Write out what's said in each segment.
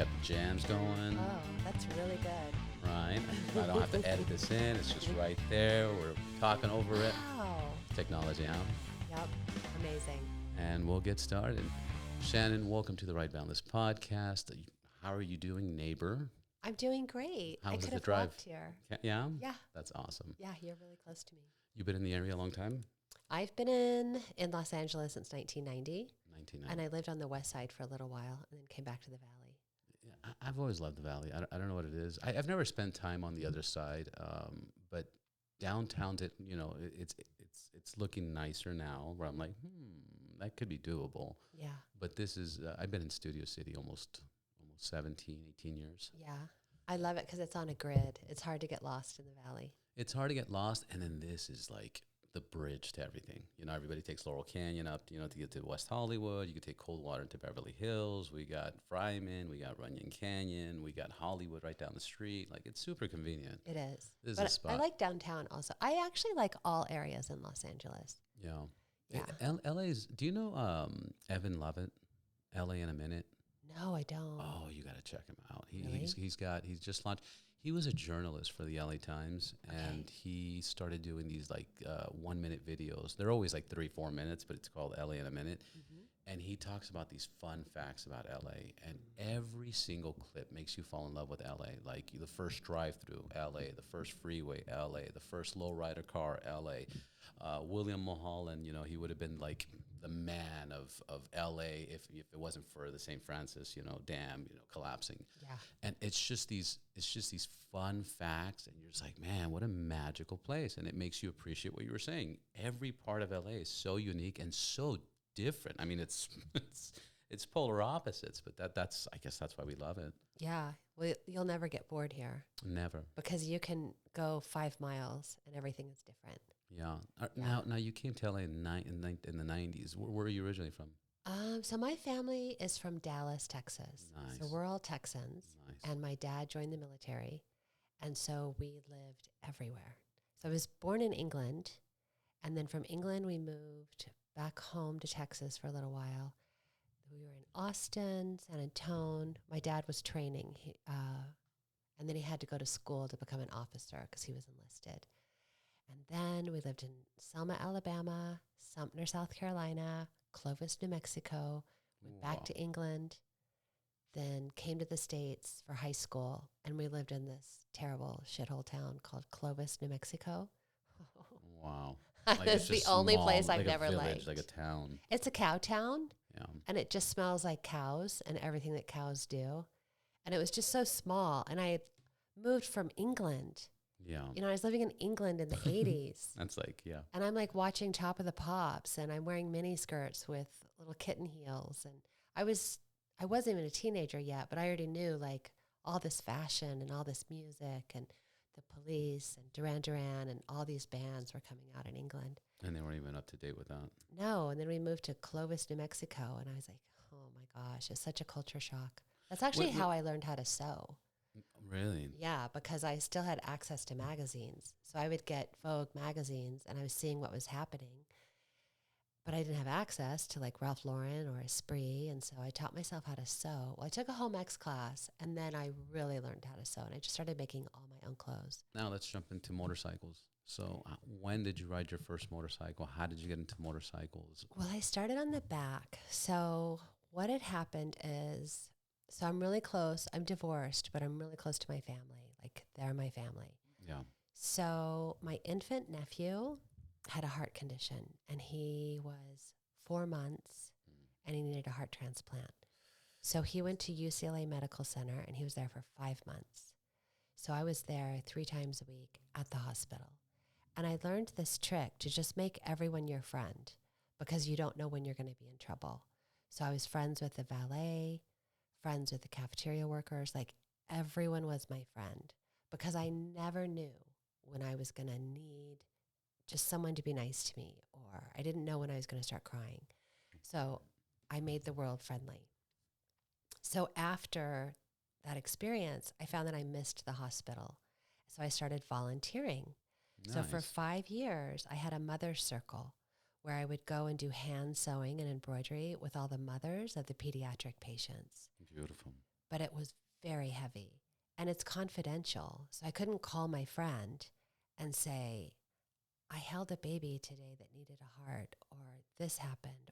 got the jams going. Oh, that's really good. Right. I don't have to edit this in. It's just right there. We're talking over it. Wow. Technology out. Yep. Amazing. And we'll get started. Shannon, welcome to the Right Boundless podcast. How are you doing, neighbor? I'm doing great. How I was could the have drive? walked here. Yeah? Yeah. That's awesome. Yeah, you're really close to me. You've been in the area a long time? I've been in Los Angeles since 1990. 1990. And I lived on the west side for a little while and then came back to the valley. Yeah, I've always loved the valley. I don't know what it is. I've never spent time on the other side, but downtown's it's looking nicer now. Where I'm like, that could be doable. Yeah. But this is I've been in Studio City almost 17, 18 years. Yeah. I love it because it's on a grid. It's hard to get lost in the valley. It's hard to get lost, and then this is like the bridge to everything. You know, everybody takes Laurel Canyon up, to get to West Hollywood. You could take Coldwater into Beverly Hills. We got Fryman. We got Runyon Canyon. We got Hollywood right down the street. Like, it's super convenient. It is. This but is a spot. I like downtown also. I actually like all areas in Los Angeles. Yeah. Yeah. LA's, do you know Evan Lovett, LA in a Minute? No, I don't. Oh, you got to check him out. Really? He's just launched. He was a journalist for the LA Times, and he started doing these like 1 minute videos. They're always like 3-4 minutes, but it's called LA in a Minute. Mm-hmm. And he talks about these fun facts about LA, and every single clip makes you fall in love with LA. Like the first drive-through, LA, the first freeway, LA, the first lowrider car, LA. William Mulholland, he would have been like the man of LA if it wasn't for the St. Francis, dam, collapsing. Yeah. And it's just these fun facts, and you're just like, man, what a magical place. And it makes you appreciate what you were saying. Every part of LA is so unique and so different. I mean, it's polar opposites, but that's I guess that's why we love it. Yeah. Well, you'll never get bored here. Never. Because you can go 5 miles and everything is different. Yeah. Yeah. Now you came to LA in the 90s. Where are you originally from? So my family is from Dallas, Texas. Nice. So we're all Texans. Nice. And my dad joined the military. And so we lived everywhere. So I was born in England. And then from England, we moved back home to Texas for a little while. We were in Austin, San Antonio. My dad was training. And then he had to go to school to become an officer because he was enlisted. And then we lived in Selma, Alabama, Sumter, South Carolina, Clovis, New Mexico, went back to England, then came to the States for high school, and we lived in this terrible shithole town called Clovis, New Mexico. Wow. It's the only place I've never liked. liked. Like a town. It's a cow town, Yeah. and it just smells like cows and everything that cows do. And it was just so small, and I had moved from England. Yeah. I was living in England in the 80s. That's like, yeah. And I'm like watching Top of the Pops, and I'm wearing mini skirts with little kitten heels. And I wasn't even a teenager yet, but I already knew like all this fashion and all this music and the Police and Duran Duran and all these bands were coming out in England. And they weren't even up to date with that. No. And then we moved to Clovis, New Mexico. And I was like, oh my gosh, it's such a culture shock. That's actually how I learned how to sew. Really? Yeah, because I still had access to magazines. So I would get Vogue magazines and I was seeing what was happening. But I didn't have access to like Ralph Lauren or Esprit. And so I taught myself how to sew. Well, I took a home ec class and then I really learned how to sew. And I just started making all my own clothes. Now let's jump into motorcycles. So when did you ride your first motorcycle? How did you get into motorcycles? Well, I started on the back. So what had happened is, so I'm really close. I'm divorced, but I'm really close to my family. Like they're my family. Yeah. So my infant nephew had a heart condition and he was 4 months and he needed a heart transplant. So he went to UCLA Medical Center and he was there for 5 months. So I was there 3 times a week at the hospital. And I learned this trick to just make everyone your friend because you don't know when you're going to be in trouble. So I was friends with the valet, friends with the cafeteria workers, like everyone was my friend because I never knew when I was going to need just someone to be nice to me, or I didn't know when I was going to start crying. So I made the world friendly. So after that experience, I found that I missed the hospital. So I started volunteering. Nice. So for 5 years, I had a mother's circle where I would go and do hand sewing and embroidery with all the mothers of the pediatric patients. Beautiful. but it was very heavy and it's confidential. So I couldn't call my friend and say, I held a baby today that needed a heart, or this happened,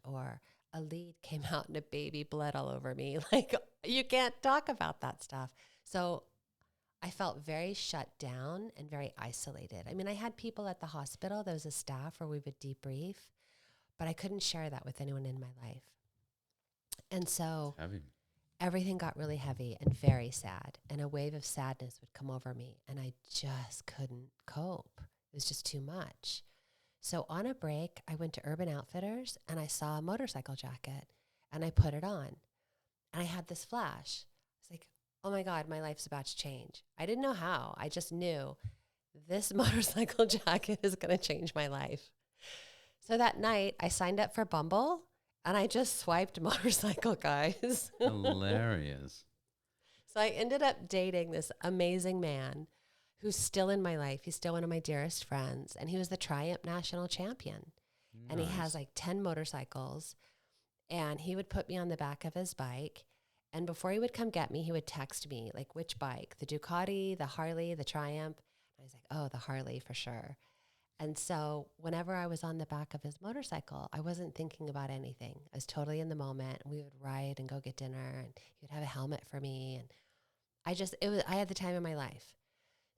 or a lead came out and a baby bled all over me. Like, you can't talk about that stuff. So I felt very shut down and very isolated. I mean, I had people at the hospital. There was a staff where we would debrief, but I couldn't share that with anyone in my life. And so everything got really heavy and very sad, and a wave of sadness would come over me, and I just couldn't cope. It was just too much. So on a break, I went to Urban Outfitters and I saw a motorcycle jacket and I put it on. And I had this flash. I was like, oh my God, my life's about to change. I didn't know how. I just knew this motorcycle jacket is going to change my life. So that night, I signed up for Bumble and I just swiped motorcycle guys. Hilarious. So I ended up dating this amazing man who's still in my life. He's still one of my dearest friends. And he was the Triumph National Champion. Nice. And he has like 10 motorcycles. And he would put me on the back of his bike. And before he would come get me, he would text me, like, which bike? The Ducati, the Harley, the Triumph? And I was like, oh, the Harley for sure. And so whenever I was on the back of his motorcycle, I wasn't thinking about anything. I was totally in the moment. We would ride and go get dinner. And he would have a helmet for me. And I had the time of my life.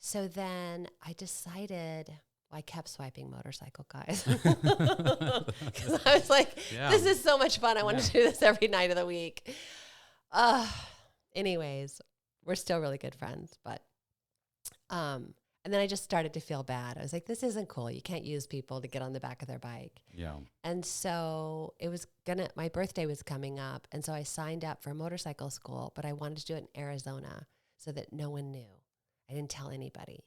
So then I decided, I kept swiping motorcycle guys. Because I was like, this is so much fun. I want to do this every night of the week. Anyways, we're still really good friends. But, and then I just started to feel bad. I was like, this isn't cool. You can't use people to get on the back of their bike. Yeah. And so my birthday was coming up. And so I signed up for motorcycle school, but I wanted to do it in Arizona so that no one knew. I didn't tell anybody.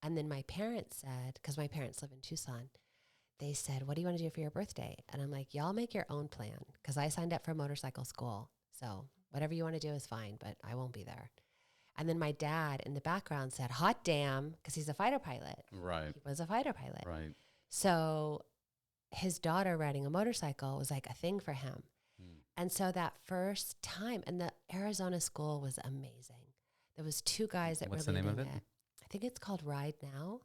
And then my parents said, because my parents live in Tucson, they said, what do you want to do for your birthday? And I'm like, y'all make your own plan, because I signed up for motorcycle school. So whatever you want to do is fine, but I won't be there. And then my dad in the background said, hot damn, because he's a fighter pilot. Right. He was a fighter pilot. Right. So his daughter riding a motorcycle was like a thing for him. And so that first time, and the Arizona school was amazing. There was 2 guys that What's were leading the name of it? I think it's called Ride Now.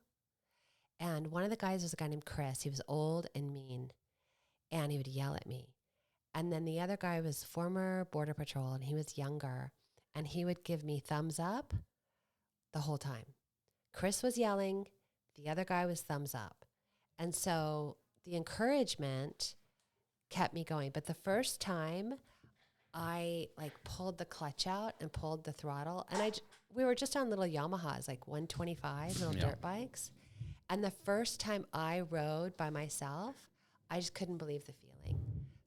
And one of the guys was a guy named Chris. He was old and mean, and he would yell at me. And then the other guy was former Border Patrol, and he was younger, and he would give me thumbs up the whole time. Chris was yelling. The other guy was thumbs up. And so the encouragement kept me going. But the first time I pulled the clutch out and pulled the throttle, and we were just on little Yamahas, like 125 little dirt bikes. And the first time I rode by myself, I just couldn't believe the feeling.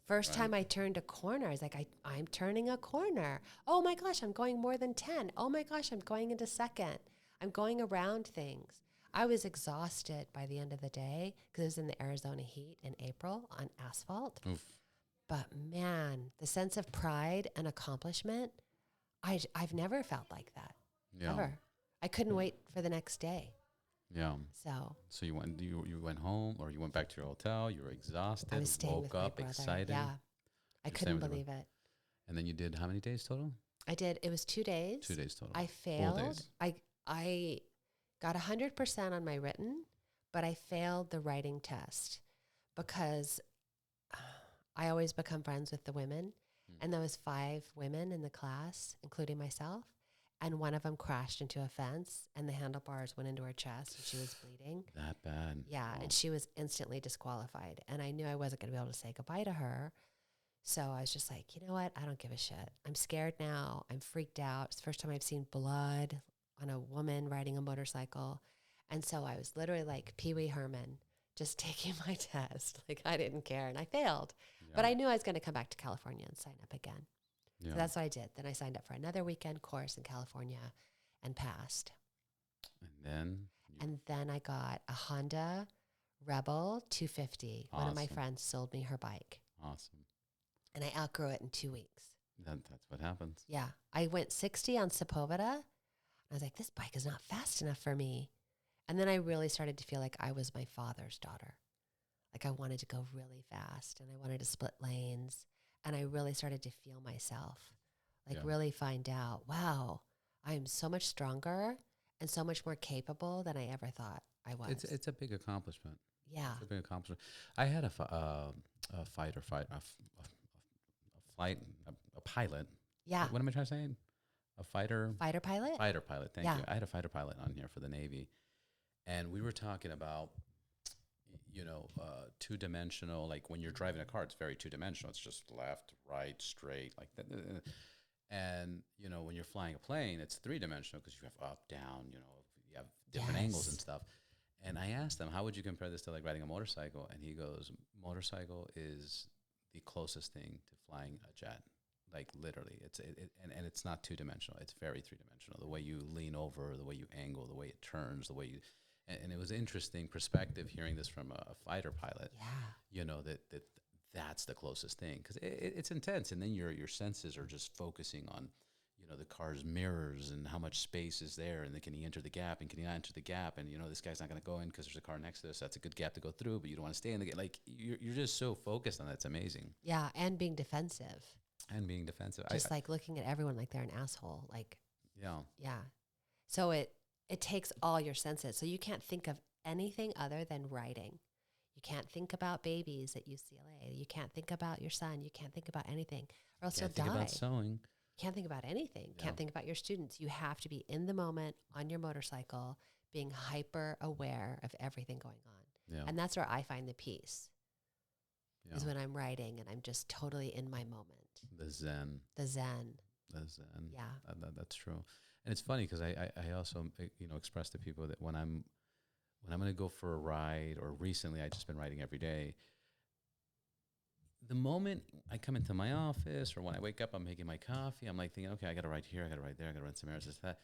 First time I turned a corner, I was like, I'm turning a corner. Oh my gosh, I'm going more than 10. Oh my gosh, I'm going into second. I'm going around things. I was exhausted by the end of the day because it was in the Arizona heat in April on asphalt. Oof. But man, the sense of pride and accomplishment, I've never felt like that, ever. I couldn't wait for the next day. Yeah. So you went home, or you went back to your hotel. You were exhausted. I was staying with my brother. Excited. Yeah, I couldn't believe it. And then you did how many days total? I did. It was 2 days. 2 days total. I failed. I got 100% on my written, but I failed the writing test because I always become friends with the women, and there was 5 women in the class, including myself. And one of them crashed into a fence, and the handlebars went into her chest, and she was bleeding. That bad? Yeah, and she was instantly disqualified. And I knew I wasn't going to be able to say goodbye to her. So I was just like, you know what? I don't give a shit. I'm scared now. I'm freaked out. It's the first time I've seen blood on a woman riding a motorcycle. And so I was literally like Pee Wee Herman, just taking my test. Like, I didn't care, and I failed. Yeah. But I knew I was going to come back to California and sign up again. Yeah. So that's what I did. Then I signed up for another weekend course in California and passed. And then I got a Honda Rebel 250. Awesome. One of my friends sold me her bike. Awesome. And I outgrew it in 2 weeks. That's what happens. Yeah. I went 60 on Sepulveda. I was like, this bike is not fast enough for me. And then I really started to feel like I was my father's daughter. Like, I wanted to go really fast, and I wanted to split lanes. And I really started to feel myself Like Yeah. really find out, wow, I am so much stronger and so much more capable than I ever thought I was. It's a big accomplishment. Yeah. It's a big accomplishment. I had a flight, a pilot. Yeah. What am I trying to say? A fighter. Fighter pilot? Fighter pilot. Thank Yeah. you. I had a fighter pilot on here for the Navy, and we were talking about, two-dimensional. Like when you're driving a car, it's very two-dimensional. It's just left, right, straight, like that. And when you're flying a plane, it's three-dimensional because you have up, down. You have different angles and stuff. And I asked him, how would you compare this to like riding a motorcycle? And he goes, motorcycle is the closest thing to flying a jet. Like literally, and it's not two-dimensional. It's very three-dimensional. The way you lean over, the way you angle, the way it turns, the way you, and it was interesting perspective hearing this from a fighter pilot. Yeah. That's the closest thing because it's intense, and then your senses are just focusing on, the car's mirrors and how much space is there, and then can he enter the gap, and can he not enter the gap, and this guy's not going to go in because there's a car next to us. That's a good gap to go through, but you don't want to stay in the gap. Like you're just so focused on that. It's amazing. Yeah, and being defensive. Just like looking at everyone like they're an asshole. Like, yeah. So it takes all your senses. So you can't think of anything other than riding. You can't think about babies at UCLA. You can't think about your son. You can't think about anything, or else you'll die. Think about sewing. You can't think about anything. Can't think about your students. You have to be in the moment on your motorcycle, being hyper aware of everything going on. Yeah. And that's where I find the peace. Is when I'm riding and I'm just totally in my moment. The zen. Yeah. That's true. And it's funny because I also express to people that when I'm going to go for a ride, or recently I've just been riding every day, the moment I come into my office or when I wake up, I'm making my coffee, I'm like thinking, okay, I got to ride here, I got to ride there, I got to run some errands, this, that.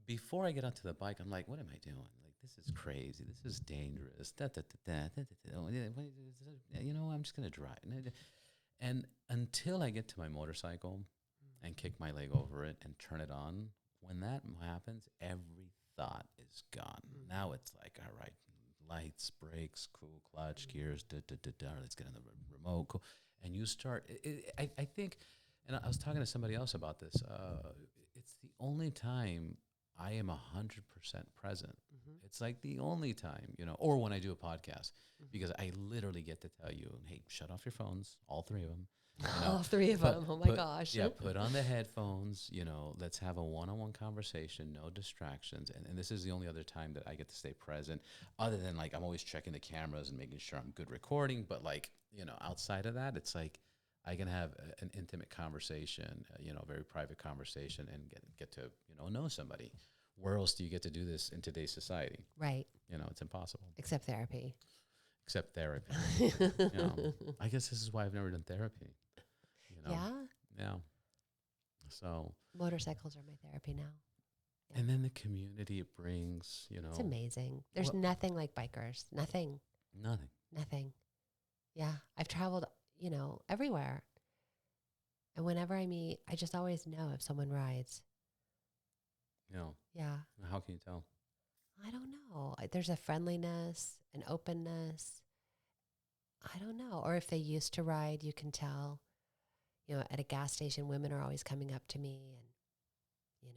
Before I get onto the bike, I'm like, what am I doing? Like, this is crazy. This is dangerous. I'm just going to drive. And until I get to my motorcycle and kick my leg over it and turn it on, when that happens, every thought is gone. Now it's like, all right, lights, brakes, cool, clutch, gears, let's get in the remote. Cool. And you start, I think, and I was talking to somebody else about this, it's the only time I am 100% present. It's like the only time, or when I do a podcast, because I literally get to tell you, hey, shut off your phones, all three of them. All three of them. Oh my gosh. Yeah, put on the headphones, let's have a one-on-one conversation, no distractions. And this is the only other time that I get to stay present, other than like I'm always checking the cameras and making sure I'm good recording. But like, outside of that, it's like I can have an intimate conversation, a very private conversation, and get to, know somebody. Where else do you get to do this in today's society? Right. It's impossible. Except therapy. I guess this is why I've never done therapy. Yeah. Yeah. So motorcycles are my therapy now. Yeah. And then the community it brings, It's amazing. There's nothing like bikers. Nothing. Yeah. I've traveled, everywhere. And whenever I meet, I just always know if someone rides. Yeah. How can you tell? I don't know. There's a friendliness, an openness. I don't know. Or if they used to ride, you can tell. At a gas station, women are always coming up to me and,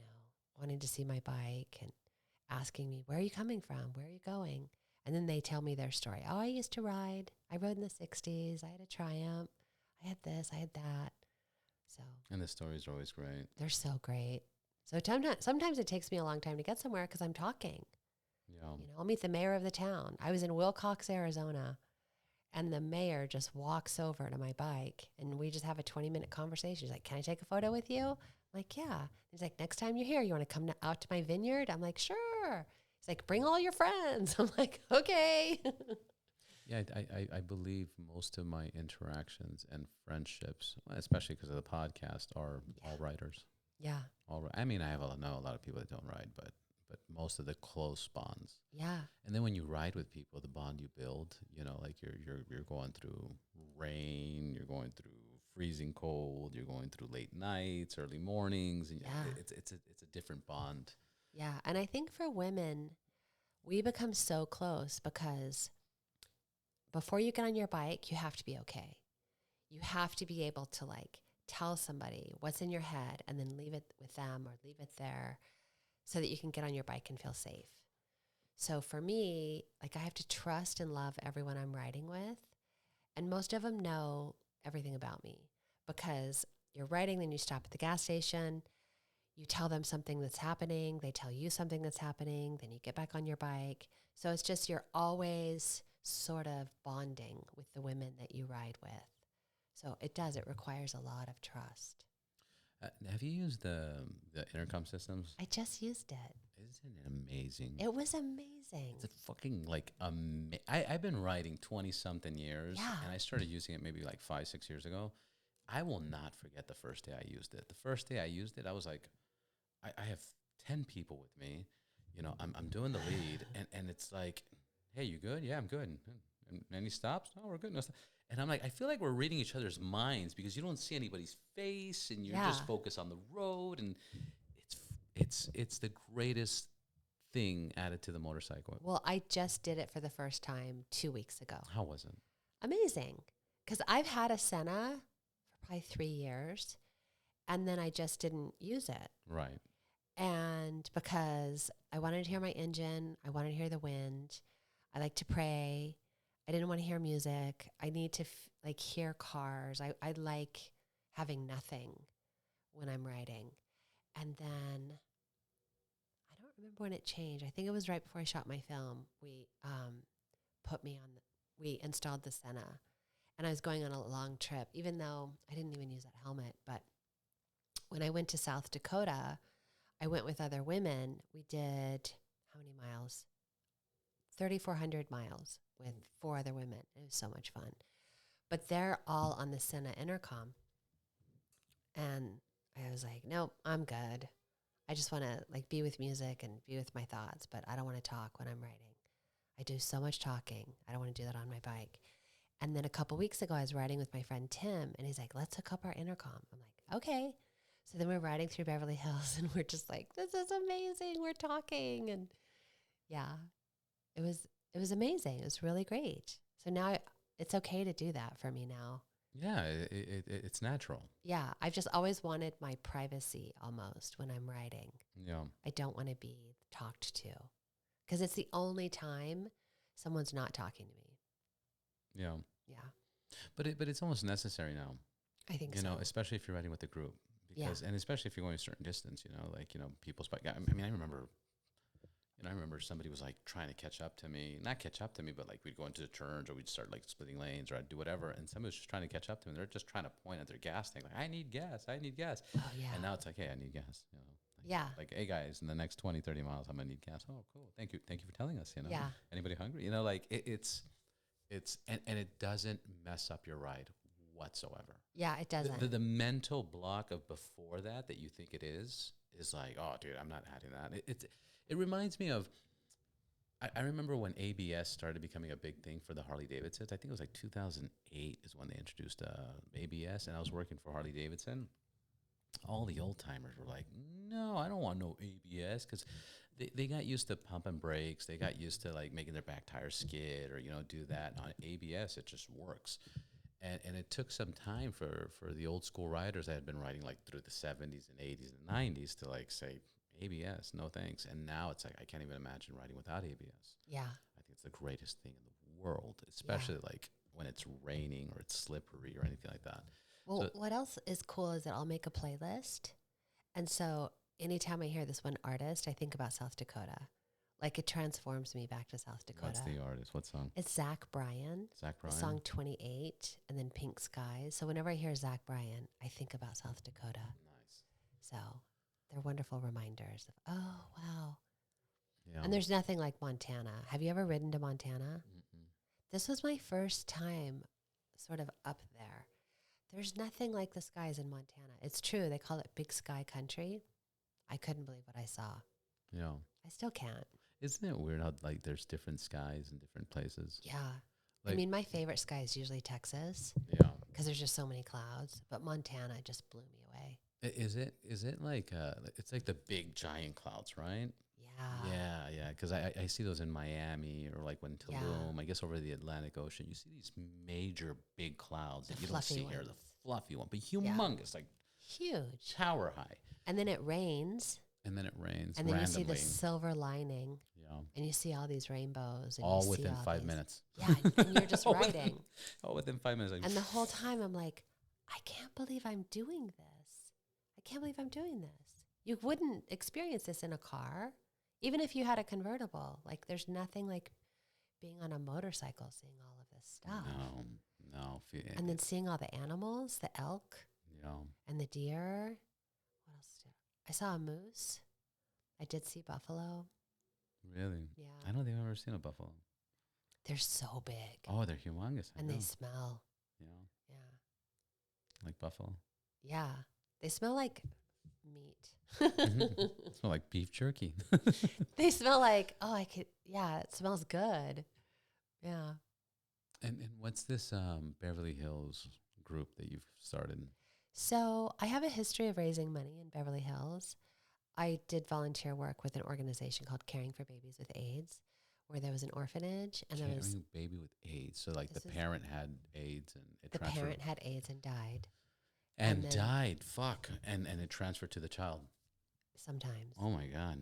wanting to see my bike and asking me, where are you coming from? Where are you going? And then they tell me their story. Oh, I used to ride. I rode in the 60s. I had a Triumph. I had this. I had that. So. And the stories are always great. They're so great. So sometimes it takes me a long time to get somewhere because I'm talking. Yeah. I'll meet the mayor of the town. I was in Wilcox, Arizona, and the mayor just walks over to my bike, and we just have a 20-minute conversation. He's like, can I take a photo with you? I'm like, yeah. He's like, next time you're here, you want to come out to my vineyard? I'm like, sure. He's like, bring all your friends. I'm like, okay. Yeah, I believe most of my interactions and friendships, especially because of the podcast, are all writers. Yeah. I mean, I know a lot of people that don't ride, but most of the close bonds. Yeah. And then when you ride with people, the bond you build, like you're going through rain, you're going through freezing cold, you're going through late nights, early mornings, and it's a different bond. Yeah, and I think for women, we become so close because before you get on your bike, you have to be okay. You have to be able to tell somebody what's in your head and then leave it with them or leave it there so that you can get on your bike and feel safe. So for me, like I have to trust and love everyone I'm riding with. And most of them know everything about me because you're riding, then you stop at the gas station, you tell them something that's happening, they tell you something that's happening, then you get back on your bike. So it's just you're always sort of bonding with the women that you ride with. So it requires a lot of trust. Have you used the intercom systems? I just used it. Isn't it amazing? It was amazing. It's a fucking like I've been riding 20-something years, Yeah. and I started using it maybe like 5-6 years ago. I will not forget the first day I used it. The first day I used it, I was like, I have 10 people with me. You know, I'm doing the lead, and it's like, hey, you good? Yeah, I'm good. And any stops? No, we're good. No stop. And I'm like, I feel like we're reading each other's minds because you don't see anybody's face, and you're just focused on the road, and it's the greatest thing added to the motorcycle. Well, I just did it for the first time 2 weeks ago. How was it? Amazing. Because I've had a Senna for probably 3 years, and then I just didn't use it. Right. And because I wanted to hear my engine, I wanted to hear the wind, I like to pray, I didn't want to hear music, I need to hear cars, I like having nothing when I'm riding. And then I don't remember when it changed. I think it was right before I shot my film. We installed the Senna, and I was going on a long trip, even though I didn't even use that helmet. But when I went to South Dakota, I went with other women. We did how many miles? 3,400 miles with 4 other women. It was so much fun. But they're all on the Senna intercom. And I was like, nope, I'm good. I just want to like be with music and be with my thoughts, but I don't want to talk when I'm riding. I do so much talking. I don't want to do that on my bike. And then a couple weeks ago, I was riding with my friend Tim, and he's like, let's hook up our intercom. I'm like, okay. So then we're riding through Beverly Hills, and we're just like, this is amazing. We're talking. And yeah, it was amazing. It was really great. So now it's okay to do that for me now. Yeah, it's natural. Yeah, I've just always wanted my privacy almost when I'm riding. Yeah. I don't want to be talked to because it's the only time someone's not talking to me. Yeah. Yeah. But it's almost necessary now. I think so. You know, especially if you're riding with a group. Because, and especially if you're going a certain distance, you know, like, you know, people's bike. I mean, I remember somebody was like trying to catch up to me, not catch up to me, but like we'd go into the turns or we'd start like splitting lanes or I'd do whatever. And somebody was just trying to catch up to me. They're just trying to point at their gas tank. Like, I need gas. Oh, yeah. And now it's like, hey, I need gas. You know, like, hey guys, in the next 20, 30 miles, I'm gonna need gas. Oh, cool. Thank you for telling us, you know, anybody hungry? You know, like it's and it doesn't mess up your ride whatsoever. Yeah, it doesn't. The mental block of before that you think it is like, oh, dude, I'm not adding that. It reminds me of, I remember when ABS started becoming a big thing for the Harley Davidsons. I think it was like 2008 is when they introduced ABS, and I was working for Harley Davidson. All the old timers were like, no, I don't want no ABS, because they got used to pumping brakes. They got used to like making their back tires skid or, you know, do that. And on ABS, it just works. And it took some time for the old school riders that had been riding like through the 70s and 80s and 90s to like say, ABS, no thanks. And now it's like, I can't even imagine riding without ABS. Yeah. I think it's the greatest thing in the world, especially like when it's raining or it's slippery or anything like that. Well, so what else is cool is that I'll make a playlist. And so anytime I hear this one artist, I think about South Dakota. Like it transforms me back to South Dakota. What's the artist? What song? It's Zach Bryan. Zach Bryan. The song 28 and then Pink Skies. So whenever I hear Zach Bryan, I think about South Dakota. Nice. So they're wonderful reminders of, oh, wow. Yeah. And there's nothing like Montana. Have you ever ridden to Montana? Mm-mm. This was my first time sort of up there. There's nothing like the skies in Montana. It's true. They call it Big Sky Country. I couldn't believe what I saw. Yeah. I still can't. Isn't it weird how like there's different skies in different places? Yeah. Like, I mean, my favorite sky is usually Texas. Yeah. Because there's just so many clouds. But Montana just blew me away. Is it like it's like the big giant clouds, right? Yeah. Because I see those in Miami or like when Tulum. I guess over the Atlantic Ocean, you see these major big clouds that you don't see here. The fluffy one, but humongous, like huge, tower high. And then it rains. And then it rains And then randomly. you see the silver lining. Yeah. And you see all these rainbows. And All you within see all 5 these. minutes. Yeah, and you're just all riding. within 5 minutes. Like, and the whole time I'm like, I can't believe I'm doing this. I can't believe I'm doing this. You wouldn't experience this in a car, even if you had a convertible. Like, there's nothing like being on a motorcycle, seeing all of this stuff. No. And then seeing all the animals, the elk, and the deer. What else? I saw a moose. I did see buffalo. Really? Yeah. I don't think I've ever seen a buffalo. They're so big. Oh, they're humongous. And they smell. Yeah. Yeah. Like buffalo. Yeah. They smell like meat. Smell like beef jerky. They smell like, it smells good. Yeah. And what's this Beverly Hills group that you've started? So I have a history of raising money in Beverly Hills. I did volunteer work with an organization called Caring for Babies with AIDS, where there was an orphanage. And there was a baby with AIDS. So like the parent had AIDS and it transferred. The parent had AIDS and died. And died. Fuck. And it transferred to the child. Sometimes. Oh my God.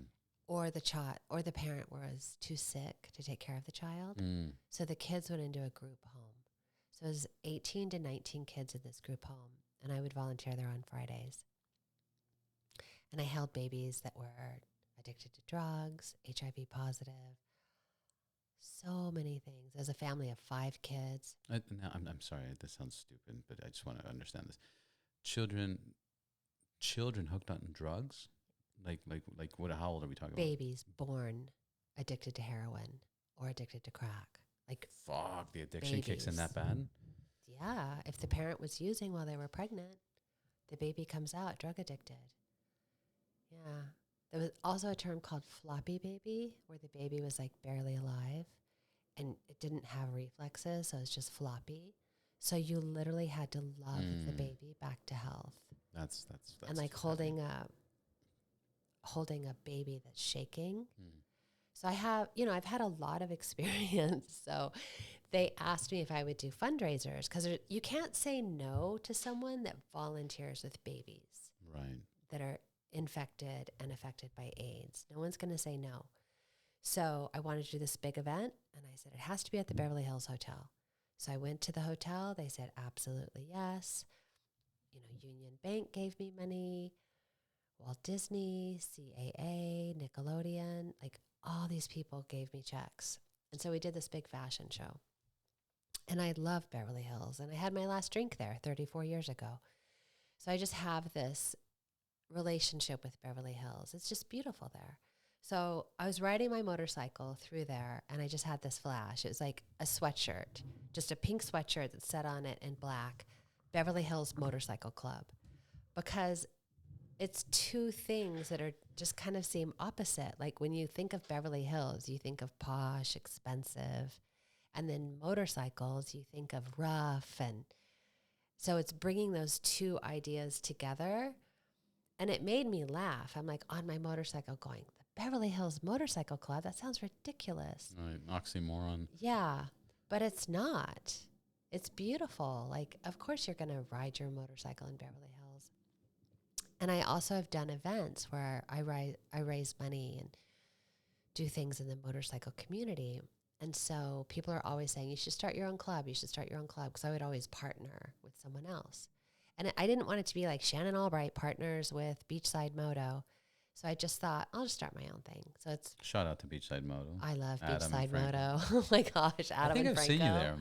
Or the parent was too sick to take care of the child. So the kids went into a group home. So it was 18 to 19 kids in this group home. And I would volunteer there on Fridays. And I held babies that were addicted to drugs, HIV positive, so many things. As a family of 5 kids. Now, I'm sorry, this sounds stupid, but I just want to understand this. Children hooked on drugs? Like what? How old are we talking about? Babies born addicted to heroin or addicted to crack. Like, fuck, the addiction kicks in that bad? Yeah. If the parent was using while they were pregnant, the baby comes out drug addicted. Yeah. There was also a term called floppy baby, where the baby was like barely alive and it didn't have reflexes, so it's just floppy. So you literally had to love the baby back to health. That's and like holding a baby that's shaking. So I've had a lot of experience. So they asked me if I would do fundraisers, because you can't say no to someone that volunteers with babies. Right. That are infected and affected by AIDS. No one's going to say no. So I wanted to do this big event, and I said, it has to be at the Beverly Hills Hotel. So I went to the hotel. They said, absolutely yes. Union Bank gave me money, Walt Disney, CAA, Nickelodeon, like all these people gave me checks. And so we did this big fashion show. And I love Beverly Hills. And I had my last drink there 34 years ago. So I just have this relationship with Beverly Hills. It's just beautiful there. So I was riding my motorcycle through there, and I just had this flash. It was like a sweatshirt, just a pink sweatshirt that said on it in black, Beverly Hills Motorcycle Club, because it's two things that are just kind of seem opposite. Like when you think of Beverly Hills, you think of posh, expensive, and then motorcycles, you think of rough. And so it's bringing those two ideas together. And it made me laugh. I'm like on my motorcycle going, the Beverly Hills Motorcycle Club, that sounds ridiculous. Right, oxymoron. Yeah, but it's not. It's beautiful. Like, of course you're going to ride your motorcycle in Beverly Hills. And I also have done events where I raise money and do things in the motorcycle community. And so people are always saying, you should start your own club. You should start your own club. Because I would always partner with someone else. And I didn't want it to be like Shannon Allbright partners with Beachside Moto. So I just thought, I'll just start my own thing. So it's... Shout out to Beachside Moto. I love Adam Beachside Moto. Oh my gosh, Adam and Franco. I think I've seen you there.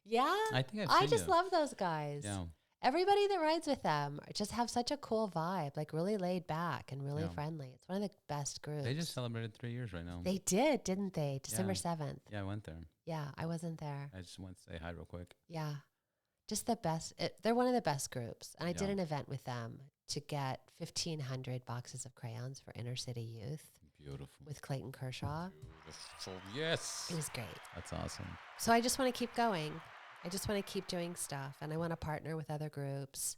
Yeah? I think I've seen you. I just love those guys. Yeah. Everybody that rides with them just have such a cool vibe, like really laid back and really friendly. It's one of the best groups. They just celebrated 3 years right now. They did, didn't they? December 7th. Yeah, I went there. Yeah, I wasn't there. I just went to say hi real quick. Yeah. Just the best. They're one of the best groups. And I did an event with them to get 1,500 boxes of crayons for inner city youth. Beautiful. With Clayton Kershaw. Beautiful. Yes. It was great. That's awesome. So I just want to keep going. I just want to keep doing stuff. And I want to partner with other groups.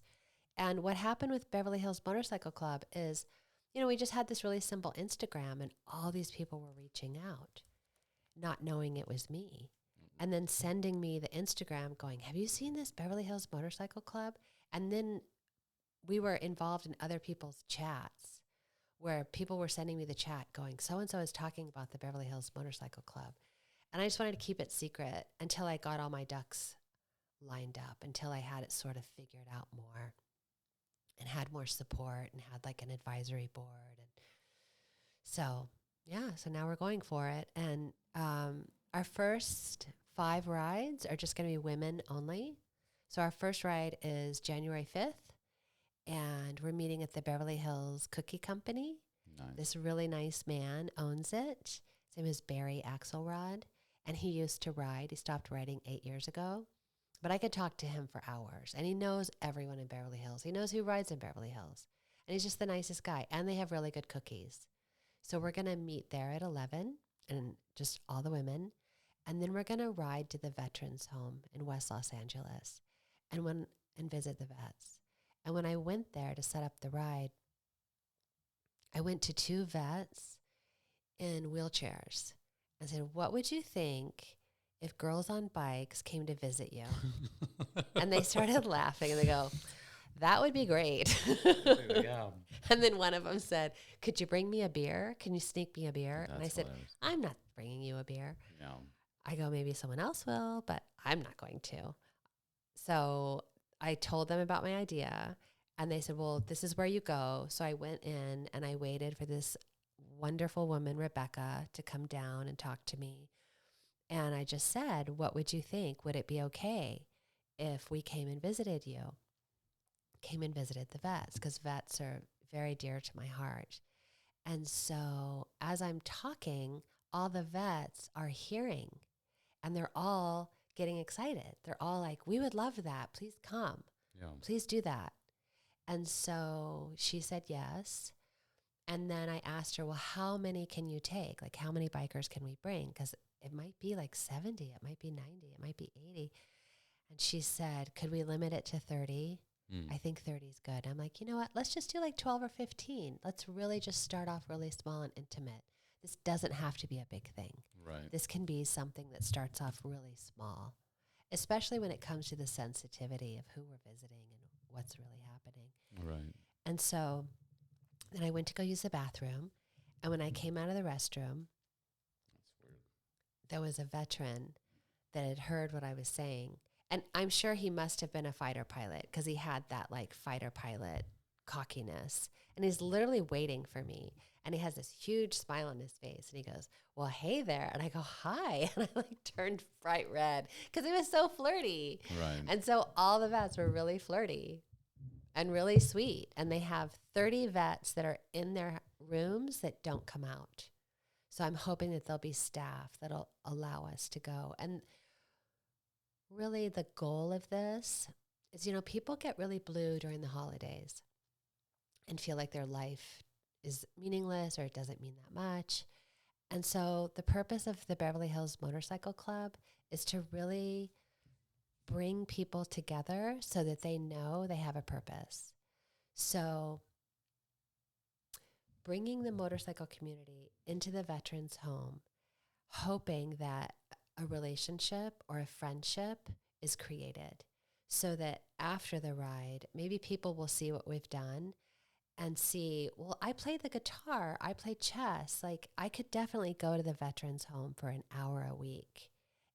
And what happened with Beverly Hills Motorcycle Club is, we just had this really simple Instagram, and all these people were reaching out, not knowing it was me. And then sending me the Instagram going, have you seen this Beverly Hills Motorcycle Club? And then we were involved in other people's chats where people were sending me the chat going, so-and-so is talking about the Beverly Hills Motorcycle Club. And I just wanted to keep it secret until I got all my ducks lined up, until I had it sort of figured out more and had more support and had like an advisory board. And so, yeah, so now we're going for it. And our first 5 rides are just going to be women only. So our first ride is January 5th. And we're meeting at the Beverly Hills Cookie Company. Nice. This really nice man owns it. His name is Barry Axelrod, and he used to ride. He stopped riding 8 years ago, but I could talk to him for hours, and he knows everyone in Beverly Hills. He knows who rides in Beverly Hills, and he's just the nicest guy, and they have really good cookies. So we're going to meet there at 11, and just all the women, and then we're going to ride to the Veterans Home in West Los Angeles and visit the vets. And when I went there to set up the ride, I went to 2 vets in wheelchairs and said, what would you think if girls on bikes came to visit you? And they started laughing and they go, that would be great. Yeah. And then one of them said, could you bring me a beer? Can you sneak me a beer? That's and I said, hilarious. I'm not bringing you a beer. Yeah. I go, maybe someone else will, but I'm not going to. So I told them about my idea, and they said, well, this is where you go. So I went in and I waited for this wonderful woman, Rebecca, to come down and talk to me. And I just said, what would you think? Would it be okay if we came and visited you? Came and visited the vets, because vets are very dear to my heart. And so as I'm talking, all the vets are hearing, and they're all getting excited. They're all like, we would love that. Please come. Yeah. Please do that. And so she said yes. And then I asked her, well, how many can you take? Like, how many bikers can we bring? Because it might be like 70, it might be 90, it might be 80. And she said, could we limit it to 30? I think 30 is good. I'm like, you know what? Let's just do like 12 or 15. Let's really just start off really small and intimate. This doesn't have to be a big thing. Right. This can be something that starts off really small, especially when it comes to the sensitivity of who we're visiting and what's really happening. Right. And so then I went to go use the bathroom. And when I came out of the restroom, That's weird. there was a veteran that had heard what I was saying. And I'm sure he must have been a fighter pilot, because he had that like fighter pilot cockiness. And he's literally waiting for me. And he has this huge smile on his face. And he goes, well, hey there. And I go, hi. And I like turned bright red because he was so flirty. Right. And so all the vets were really flirty and really sweet. And they have 30 vets that are in their rooms that don't come out. So I'm hoping that there'll be staff that'll allow us to go. And really the goal of this is, you know, people get really blue during the holidays and feel like their life is meaningless or it doesn't mean that much. And so the purpose of the Beverly Hills Motorcycle Club is to really bring people together so that they know they have a purpose. So bringing the motorcycle community into the veterans' home, hoping that a relationship or a friendship is created so that after the ride, maybe people will see what we've done and see, well, I play the guitar, I play chess. Like, I could definitely go to the veterans home for an hour a week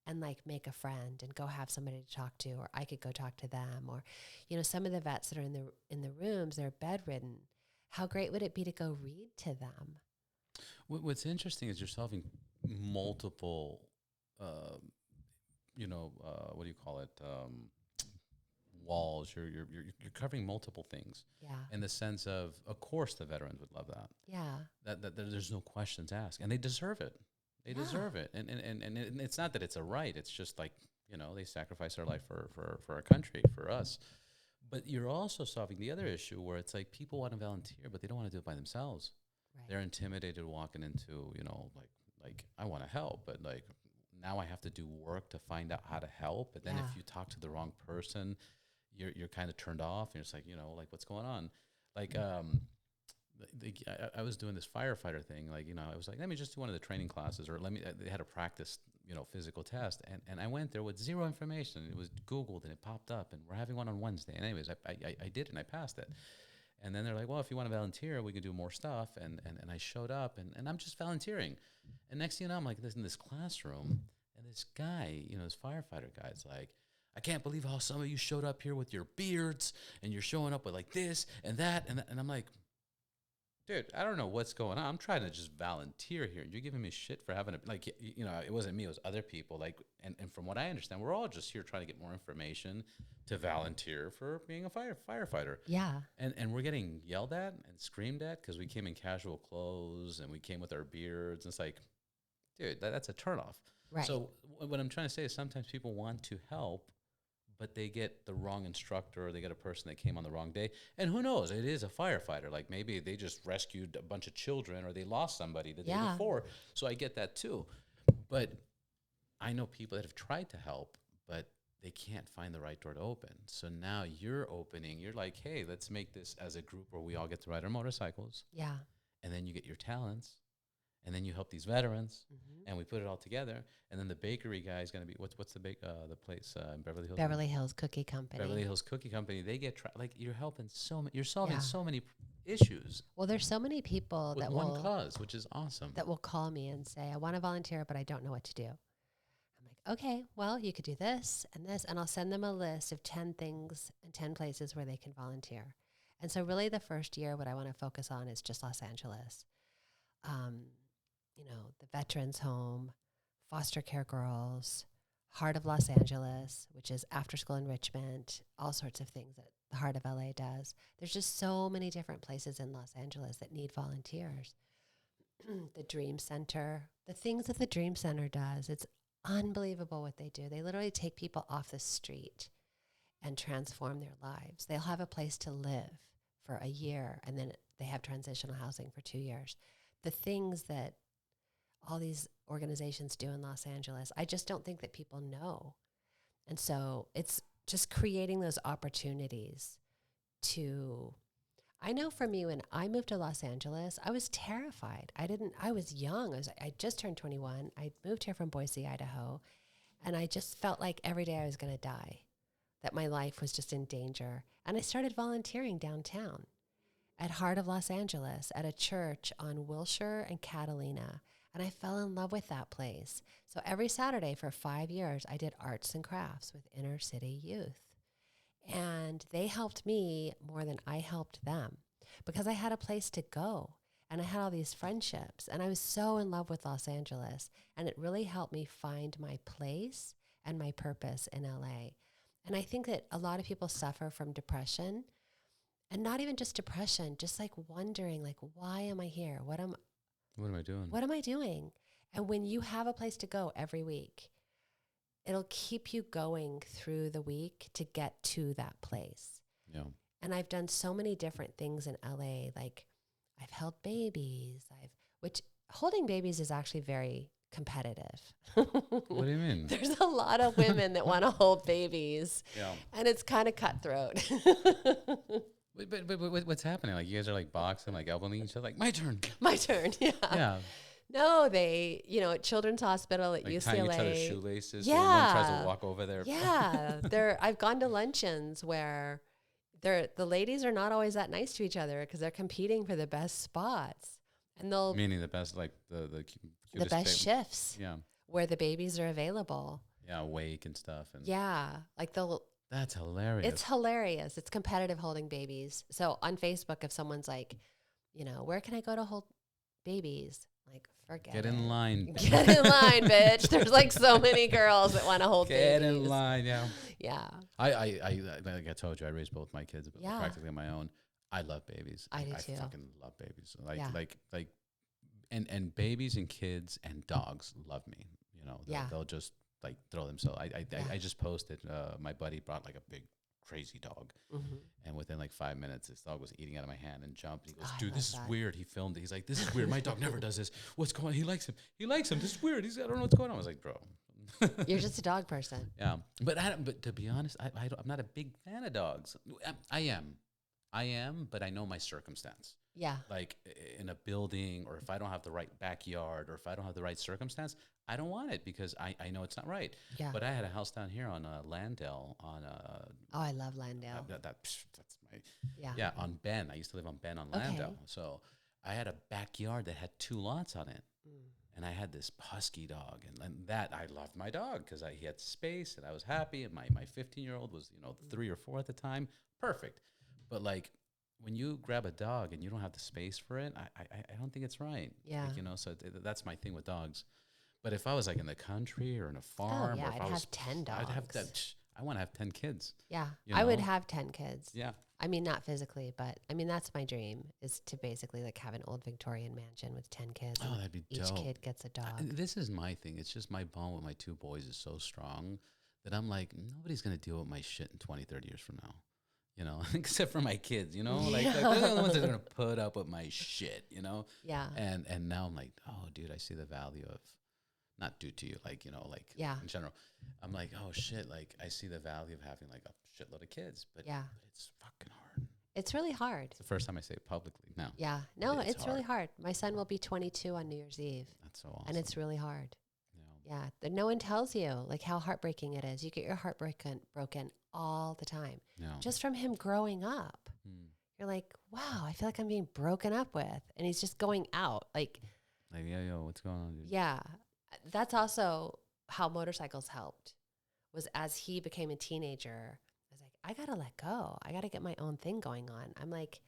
and like make a friend and go have somebody to talk to, or I could go talk to them. Or, you know, some of the vets that are in the rooms, they're bedridden. How great would it be to go read to them? What's interesting is you're solving multiple, what do you call it? Walls. You're covering multiple things. Yeah. In the sense of course, the veterans would love that. Yeah. That there's no questions asked, and they deserve it. They deserve it. And it's not that it's a right. It's just like, you know, they sacrifice their life for our country, for us. But you're also solving the other issue where it's like people want to volunteer, but they don't want to do it by themselves. Right. They're intimidated walking into, you know, like I want to help, but like now I have to do work to find out how to help. But then if you talk to the wrong person, you're kind of turned off, and it's like, you know, like what's going on? Like I was doing this firefighter thing, like, you know, I was like, let me just do one of the training classes, or they had a practice physical test. And I went there with zero information. It was Googled and it popped up, and we're having one on Wednesday. And anyways, I did, and I passed it. And then they're like, well, if you want to volunteer, we can do more stuff. And I showed up, and I'm just volunteering. And next thing you know, I'm like in this classroom, and this guy, this firefighter guy's like, I can't believe how some of you showed up here with your beards, and you're showing up with like this and that. And I'm like, dude, I don't know what's going on. I'm trying to just volunteer here, and you're giving me shit for having it wasn't me, it was other people. Like, and from what I understand, we're all just here trying to get more information to volunteer for being a firefighter. Yeah. And we're getting yelled at and screamed at because we came in casual clothes and we came with our beards. And it's like, dude, that's a turnoff. Right. So what I'm trying to say is sometimes people want to help, but they get the wrong instructor, or they get a person that came on the wrong day. And who knows? It is a firefighter. Like maybe they just rescued a bunch of children, or they lost somebody the day before. So I get that too. But I know people that have tried to help, but they can't find the right door to open. So now you're opening. You're like, hey, let's make this as a group where we all get to ride our motorcycles. Yeah. And then you get your talents. And then you help these veterans, and we put it all together. And then the bakery guy is going to be what's the the place in Beverly Hills? Beverly Hills Cookie Company. Beverly Hills Cookie Company. They get like you're helping you're solving so many issues. Well, there's so many people with that one will cause, which is awesome. That will call me and say, I want to volunteer, but I don't know what to do. I'm like, okay, well, you could do this, and I'll send them a list of 10 things and 10 places where they can volunteer. And so really the first year, what I want to focus on is just Los Angeles. The Veterans Home, Foster Care Girls, Heart of Los Angeles, which is after-school enrichment, all sorts of things that the Heart of LA does. There's just so many different places in Los Angeles that need volunteers. The Dream Center, the things that the Dream Center does, it's unbelievable what they do. They literally take people off the street and transform their lives. They'll have a place to live for a year, and then they have transitional housing for 2 years. The things that all these organizations do in Los Angeles, I just don't think that people know. And so it's just creating those opportunities I know for me, when I moved to Los Angeles, I was terrified. I was young. I just turned 21. I moved here from Boise, Idaho. And I just felt like every day I was going to die, that my life was just in danger. And I started volunteering downtown at Heart of Los Angeles at a church on Wilshire and Catalina. And I fell in love with that place. So every Saturday for 5 years, I did arts and crafts with inner city youth. And they helped me more than I helped them because I had a place to go and I had all these friendships. And I was so in love with Los Angeles. And it really helped me find my place and my purpose in LA. And I think that a lot of people suffer from depression, and not even just depression, just like wondering, like, why am I here? What am I doing? What am I doing? And when you have a place to go every week, it'll keep you going through the week to get to that place. Yeah. And I've done so many different things in LA. Like I've held babies, which holding babies is actually very competitive. What do you mean? There's a lot of women that want to hold babies. Yeah. And it's kind of cutthroat. But what's happening? Like you guys are like boxing, like elbowing each other, like my turn. My turn. Yeah. Yeah. No, they, at Children's Hospital at like UCLA. tying each other's shoelaces. Yeah. So one tries to walk over there. Yeah. I've gone to luncheons where the ladies are not always that nice to each other because they're competing for the best spots. And they'll meaning the best, like the best shifts. Yeah. Where the babies are available. Yeah, wake and stuff. And yeah. Like that's hilarious. It's hilarious. It's competitive holding babies. So on Facebook, if someone's like, where can I go to hold babies? Like, forget it. Get in line. Get in line, bitch. There's like so many girls that want to hold babies. Get in line, yeah. Yeah. I like I told you, I raised both my kids practically on my own. I love babies. I do too. I fucking love babies. And babies and kids and dogs love me. They'll just like throw themselves. I just posted, my buddy brought like a big crazy dog. Mm-hmm. And within like 5 minutes, this dog was eating out of my hand and jumped. And he goes, dude, this is weird. He filmed it. He's like, this is weird. My dog never does this. What's going on? He likes him. This is weird. I don't know what's going on. I was like, bro. You're just a dog person. Yeah. But to be honest, I'm not a big fan of dogs. I am, but I know my circumstance. Yeah. like in a building, or if I don't have the right backyard, or if I don't have the right circumstance, I don't want it because I know it's not right. Yeah. But I had a house down here on Landale on Oh, I love Landale. that's my Yeah. yeah, on Ben. I used to live on Ben on Okay. Landale, so I had a backyard that had 2 lots on it. Mm. And I had this husky dog, and that I loved my dog because he had space, and I was happy. And my 15-year-old was 3 or 4 at the time, perfect. But like when you grab a dog and you don't have the space for it, I don't think it's right. Yeah. Like, so that's my thing with dogs. But if I was like in the country or in a farm, Oh, yeah, or if I'd I was, have 10 I'd have dogs. that. I want to have 10 kids. Yeah. you I would know? have 10 kids. Yeah. I mean, not physically, but I mean, that's my dream, is to basically like have an old Victorian mansion with 10 kids. Oh, and that'd be each dope. kid gets a dog. This is my thing. It's just my bond with my 2 boys is so strong that I'm like, nobody's going to deal with my shit in 20, 30 years from now. Except for my kids, like they're the only ones that are going to put up with my shit, Yeah. And now I'm like, oh, dude, I see the value of, not due to you, like, Yeah. in general. I'm like, oh, shit, like, I see the value of having, like, a shitload of kids. But, Yeah. but it's fucking hard. It's really hard. It's the first time I say it publicly now. Yeah. No, It's it's really hard. My son will be 22 on New Year's Eve. That's so awesome. And it's really hard. Yeah. Yeah. No one tells you like how heartbreaking it is. You get your heart broken all the time. Yeah. Just from him growing up. You're like, wow, I feel like I'm being broken up with. And he's just going out. Like, yo, what's going on, dude? yeah. That's also how motorcycles helped, was as he became a teenager, I was like, I got to let go. I got to get my own thing going on. I'm like,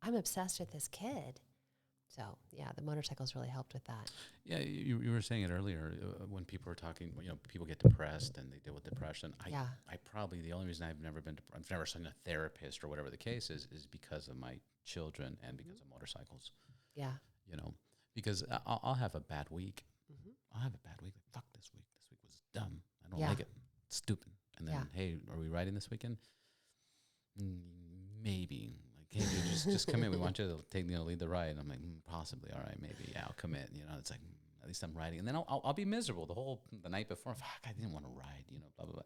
I'm obsessed with this kid. So, yeah, the motorcycles really helped with that. Yeah, you were saying it earlier when people were talking, people get depressed and they deal with depression. I probably, the only reason I've never seen a therapist or whatever the case is because of my children and because of motorcycles. Yeah. Because I'll have a bad week. I'll have a bad week. Like, fuck this week. This week was dumb. I don't like it. It's stupid. And then, hey, are we riding this weekend? Maybe. Hey, dude, just come in. We want you to lead the ride. And I'm like, possibly. All right, maybe. Yeah, I'll commit. It's like, at least I'm riding. And then I'll be miserable the night before. Fuck, I didn't want to ride, blah, blah, blah.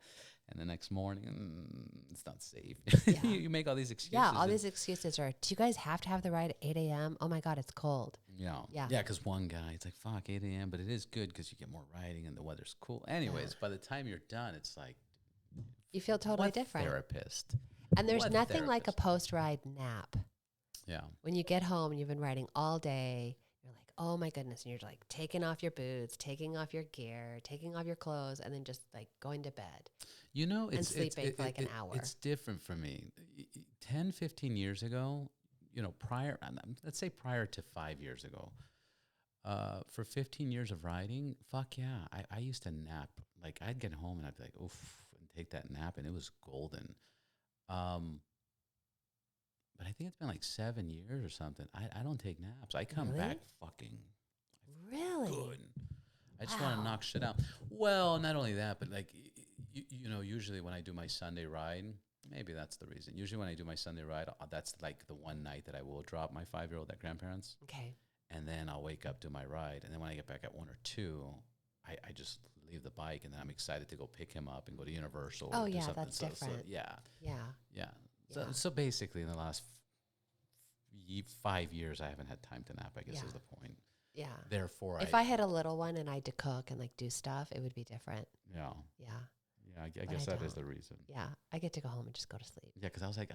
And the next morning, it's not safe. Yeah. You make all these excuses. Yeah, all these excuses are, do you guys have to have the ride at 8 a.m.? Oh, my God, it's cold. Yeah. Yeah. Yeah, because one guy, it's like, fuck, 8 a.m., but it is good because you get more riding and the weather's cool. Anyways, by the time you're done, it's like, you feel totally what different. Therapist. And there's What nothing like a therapist? post-ride nap. Yeah. When you get home and you've been riding all day, you're like, oh my goodness. And you're like taking off your boots, taking off your gear, taking off your clothes, and then just like going to bed. It's sleeping for like an hour. It's different for me. 10, 15 years ago, let's say prior to 5 years ago, for 15 years of riding, fuck yeah. I used to nap. Like I'd get home and I'd be like, oof, and take that nap, and it was golden. But I think it's been like 7 years or something. I don't take naps. I come back fucking Really? good. I just want to knock shit out. Well, not only that, but like, usually when I do my Sunday ride, maybe that's the reason. Usually when I do my Sunday ride, that's like the one night that I will drop my 5-year-old at grandparents'. Okay. And then I'll wake up, do my ride. And then when I get back at 1 or 2, I just leave the bike, and then I'm excited to go pick him up and go to Universal. Oh, or do yeah, something. that's So different. yeah. Yeah. Yeah. Yeah. So basically, in the last 5 years, I haven't had time to nap, I guess Yeah. is the point. Yeah. Therefore, If I had a little one and I had to cook and like do stuff, it would be different. Yeah. Yeah. Yeah, I But guess I that is don't. the reason. Yeah. I get to go home and just go to sleep. Yeah, because I was like,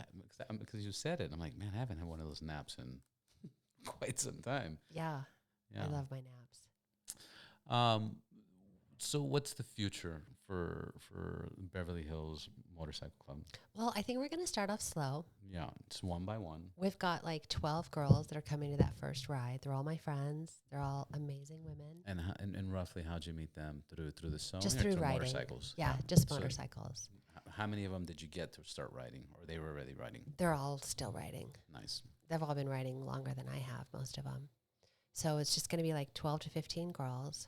because you said it. I'm like, man, I haven't had one of those naps in quite some time. Yeah. Yeah. I love my naps. So what's the future for Beverly Hills Motorcycle Club? Well, I think we're going to start off slow. Yeah, it's one by one. We've got like 12 girls that are coming to that first ride. They're all my friends. They're all amazing women. And roughly, how'd you meet them? Through the sewing Just or through riding. motorcycles? Yeah, just So motorcycles. how many of them did you get to start riding, or they were already riding? They're all still riding. Nice. They've all been riding longer than I have, most of them. So it's just going to be like 12 to 15 girls.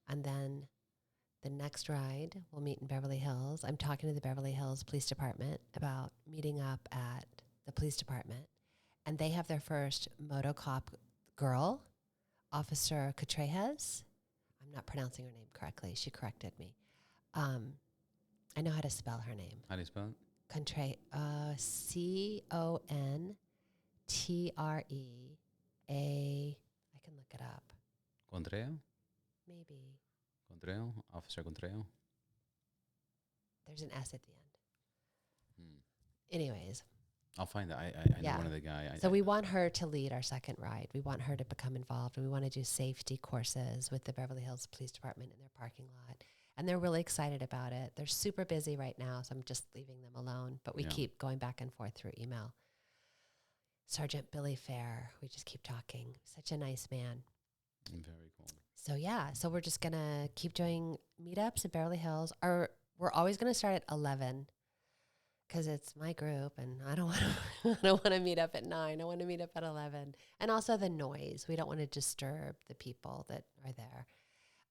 And then the next ride, we'll meet in Beverly Hills. I'm talking to the Beverly Hills Police Department about meeting up at the police department. And they have their first motocop girl, Officer Catrejas. I'm not pronouncing her name correctly. She corrected me. I know how to spell her name. How do you spell it? Contre, I can look it up. Condreo? Maybe. Condreo? Officer Condreo? There's an S at the end. Hmm. Anyways. I'll find that. I know one of the guy. So we want her to lead our second ride. We want her to become involved, and we want to do safety courses with the Beverly Hills Police Department in their parking lot. And they're really excited about it. They're super busy right now, so I'm just leaving them alone. But we keep going back and forth through email. Sergeant Billy Fair, we just keep talking. Such a nice man. Very cool. So so we're just gonna keep doing meetups at Beverly Hills. We're always gonna start at 11 because it's my group, and I don't want to meet up at 9. I want to meet up at 11. And also the noise. We don't want to disturb the people that are there.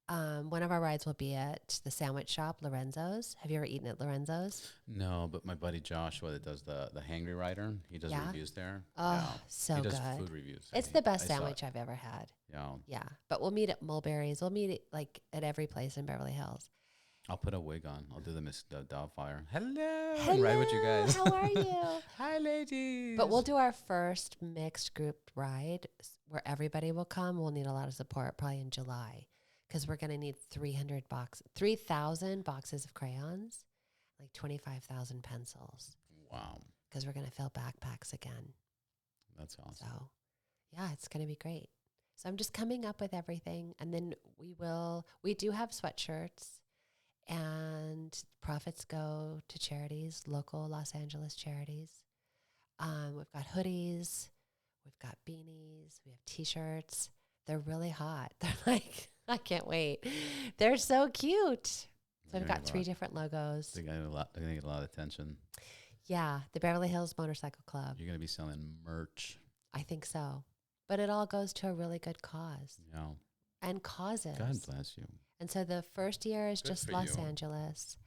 One of our rides will be at the sandwich shop, Lorenzo's. Have you ever eaten at Lorenzo's? No, but my buddy Joshua that does the Hangry Rider, he does reviews there. Oh, so good. He does food reviews. It's the best sandwich I've ever had. Yeah. But we'll meet at Mulberry's. We'll meet at every place in Beverly Hills. I'll put a wig on. I'll do the Miss Doubtfire. Hello. Ride with you guys. How are you? Hi, ladies. But we'll do our first mixed group ride where everybody will come. We'll need a lot of support probably in July because we're going to need 3,000 boxes of crayons, like 25,000 pencils. Wow. Because we're going to fill backpacks again. That's awesome. So, yeah, it's going to be great. So I'm just coming up with everything. And then we do have sweatshirts. And profits go to charities, local Los Angeles charities. We've got hoodies, we've got beanies, we have T-shirts. They're really hot. They're like, I can't wait. They're so cute. So we've got 3 different logos. They're gonna get a lot of attention. Yeah, the Beverly Hills Motorcycle Club. You're gonna be selling merch. I think so, but it all goes to a really good cause. Yeah. And causes. God bless you. And so the first year is just Los you. Angeles.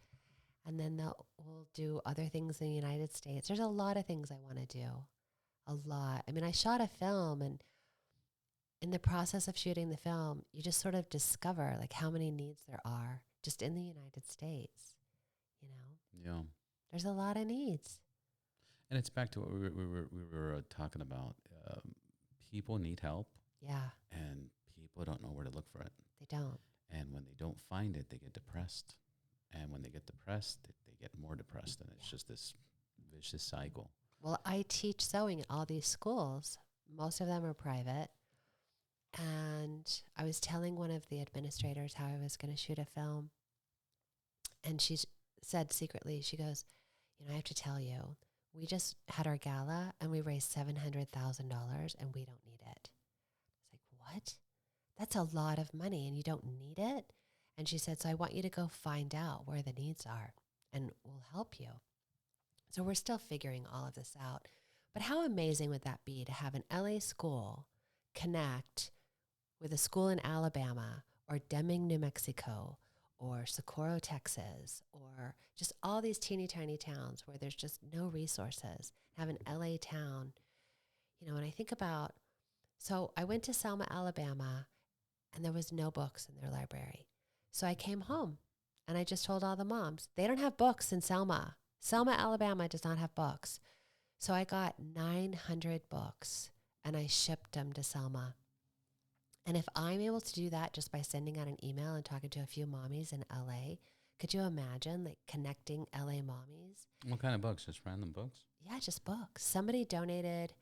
And then we'll do other things in the United States. There's a lot of things I want to do. A lot. I mean, I shot a film, and in the process of shooting the film, you just sort of discover like how many needs there are just in the United States. You know? Yeah. There's a lot of needs. And it's back to what we were talking about. People need help. Yeah. And people don't know where to look for it. They don't. And when they don't find it, they get depressed. And when they get depressed, they get more depressed. And it's just this vicious cycle. Well, I teach sewing at all these schools. Most of them are private. And I was telling one of the administrators how I was going to shoot a film. And she said secretly, she goes, I have to tell you, we just had our gala and we raised $700,000 and we don't need it. It's like, what? That's a lot of money and you don't need it? And she said, so I want you to go find out where the needs are and we'll help you. So we're still figuring all of this out. But how amazing would that be to have an LA school connect with a school in Alabama or Deming, New Mexico, or Socorro, Texas, or just all these teeny tiny towns where there's just no resources. Have an LA town, and I think about, so I went to Selma, Alabama, and there was no books in their library. So I came home and I just told all the moms, they don't have books in Selma. Selma, Alabama does not have books. So I got 900 books and I shipped them to Selma. And if I'm able to do that just by sending out an email and talking to a few mommies in LA, could you imagine like connecting LA mommies? What kind of books? Just random books? Yeah, just books. Somebody donated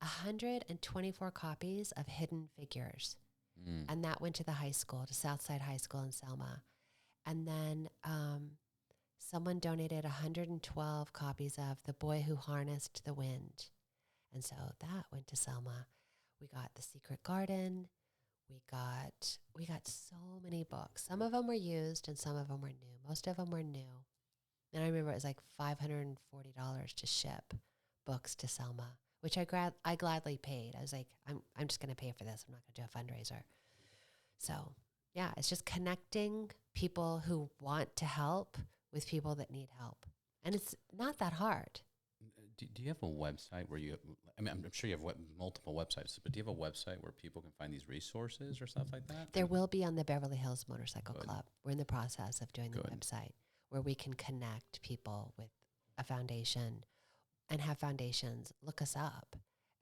124 copies of Hidden Figures. And that went to the high school, to Southside High School in Selma. And then someone donated 112 copies of The Boy Who Harnessed the Wind. And so that went to Selma. We got The Secret Garden. We got so many books. Some of them were used and some of them were new. Most of them were new. And I remember it was like $540 to ship books to Selma, which I gladly paid. I was like, I'm just going to pay for this. I'm not going to do a fundraiser. So, yeah, it's just connecting people who want to help with people that need help. And it's not that hard. Do you have a website where I'm sure you have multiple websites, but do you have a website where people can find these resources or stuff like that? There will be on the Beverly Hills Motorcycle Club. We're in the process of doing the website where we can connect people with a foundation and have foundations look us up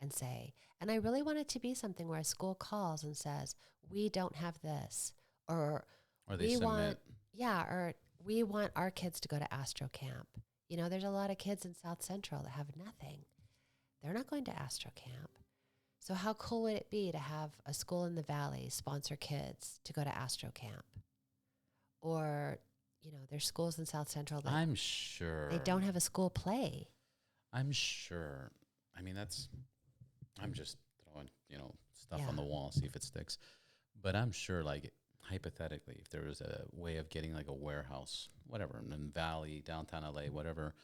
and say, and I really want it to be something where a school calls and says, we don't have this, or they we submit. want, or we want our kids to go to Astro Camp. You know, there's a lot of kids in South Central that have nothing. They're not going to Astro Camp. So how cool would it be to have a school in the Valley sponsor kids to go to Astro Camp? Or, you know, there's schools in South Central that I'm sure they don't have a school play. I'm sure. I mean, I'm just throwing, stuff on the wall, see if it sticks. But I'm sure, like, hypothetically, if there was a way of getting like a warehouse, whatever, in the Valley, downtown LA, whatever,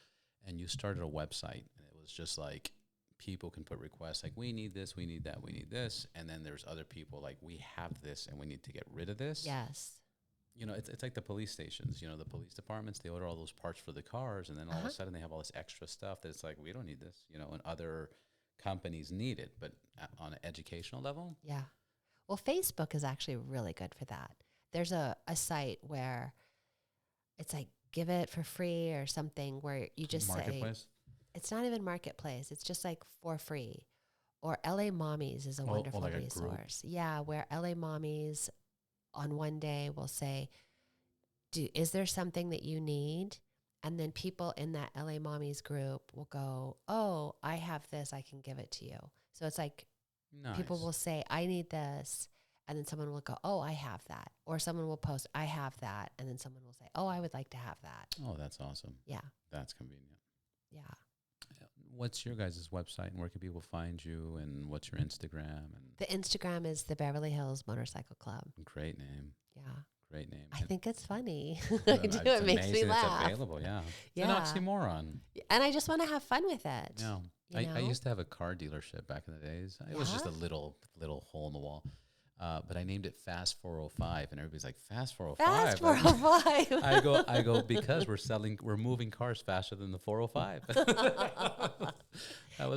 and you started a website, and it was just like people can put requests like, we need this, we need that, we need this. And then there's other people like, we have this and we need to get rid of this. Yes. You know, it's like the police stations, the police departments, they order all those parts for the cars, and then all of a sudden they have all this extra stuff that it's like, we don't need this, and other companies need it, but on an educational level. Yeah. Well, Facebook is actually really good for that. There's a site where it's like, give it for free or something, where you just Marketplace? say, it's not even Marketplace. It's just like for free. Or LA Mommies is a wonderful like resource. Yeah, where LA Mommies on one day will say, is there something that you need? And then people in that LA Mommies group will go, oh, I have this, I can give it to you. So it's like, Nice. people will say, I need this. And then someone will go, oh, I have that. Or someone will post, I have that. And then someone will say, oh, I would like to have that. Oh, that's awesome. Yeah. That's convenient. Yeah. What's your guys' website, and where can people find you, and what's your Instagram? And The Instagram is the Beverly Hills Motorcycle Club. great name. Yeah. Great name. I think it's funny. I I do. It's It makes me amazing laugh. It's available, yeah. Yeah. It's an oxymoron. And I just want to have fun with it. Yeah. I used to have a car dealership back in the days. It was just a little hole in the wall. But I named it Fast 405, and everybody's like, Fast 405? Fast 405. I go, because we're moving cars faster than the 405.